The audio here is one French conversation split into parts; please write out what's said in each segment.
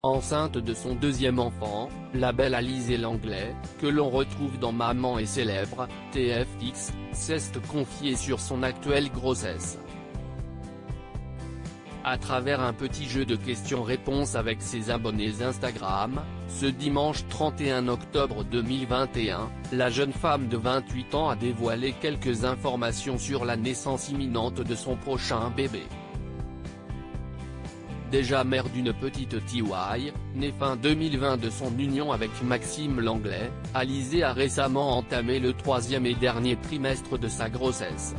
Enceinte de son deuxième enfant, la belle Alizée Langlais, que l'on retrouve dans Maman est célèbre, TFX, s'est confiée sur son actuelle grossesse. À travers un petit jeu de questions-réponses avec ses abonnés Instagram, ce dimanche 31 octobre 2021, la jeune femme de 28 ans a dévoilé quelques informations sur la naissance imminente de son prochain bébé. Déjà mère d'une petite TY, née fin 2020 de son union avec Maxime Langlais, Alizée a récemment entamé le troisième et dernier trimestre de sa grossesse.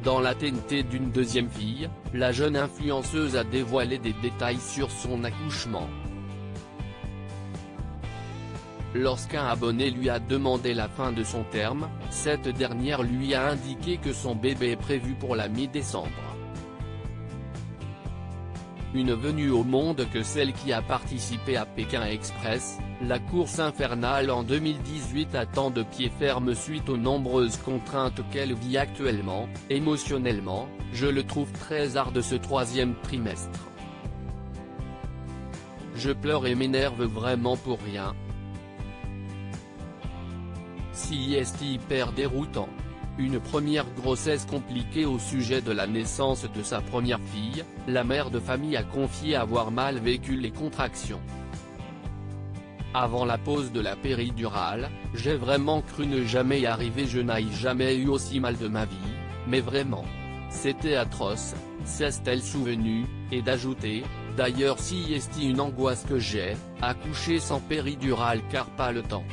Dans la TNT d'une deuxième fille, la jeune influenceuse a dévoilé des détails sur son accouchement. Lorsqu'un abonné lui a demandé la fin de son terme, cette dernière lui a indiqué que son bébé est prévu pour la mi-décembre. Une venue au monde que celle qui a participé à Pékin Express, la course infernale en 2018 attend de pied ferme suite aux nombreuses contraintes qu'elle vit actuellement. Émotionnellement, je le trouve très hard ce troisième trimestre. Je pleure et m'énerve vraiment pour rien. Si c'est hyper déroutant. Une première grossesse compliquée. Au sujet de la naissance de sa première fille, la mère de famille a confié avoir mal vécu les contractions. Avant la pose de la péridurale, j'ai vraiment cru ne jamais y arriver. Je n'ai jamais eu aussi mal de ma vie, mais vraiment. C'était atroce, s'est-elle souvenue, et d'ajouter, d'ailleurs si c'est une angoisse que j'ai, accoucher sans péridurale car pas le temps.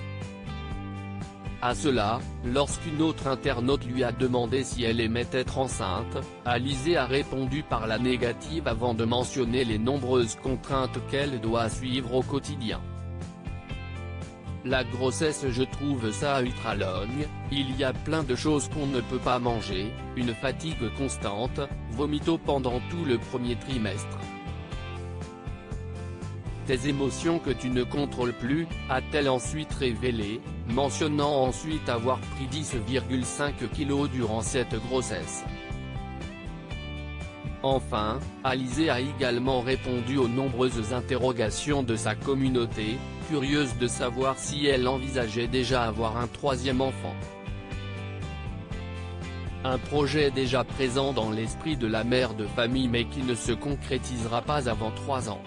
À cela, lorsqu'une autre internaute lui a demandé si elle aimait être enceinte, Alizée a répondu par la négative avant de mentionner les nombreuses contraintes qu'elle doit suivre au quotidien. La grossesse, je trouve ça ultra longue, il y a plein de choses qu'on ne peut pas manger, une fatigue constante, vomito pendant tout le premier trimestre. Tes émotions que tu ne contrôles plus, a-t-elle ensuite révélé, mentionnant ensuite avoir pris 10,5 kg durant cette grossesse. Enfin, Alizée a également répondu aux nombreuses interrogations de sa communauté, curieuse de savoir si elle envisageait déjà avoir un troisième enfant. Un projet déjà présent dans l'esprit de la mère de famille mais qui ne se concrétisera pas avant 3 ans.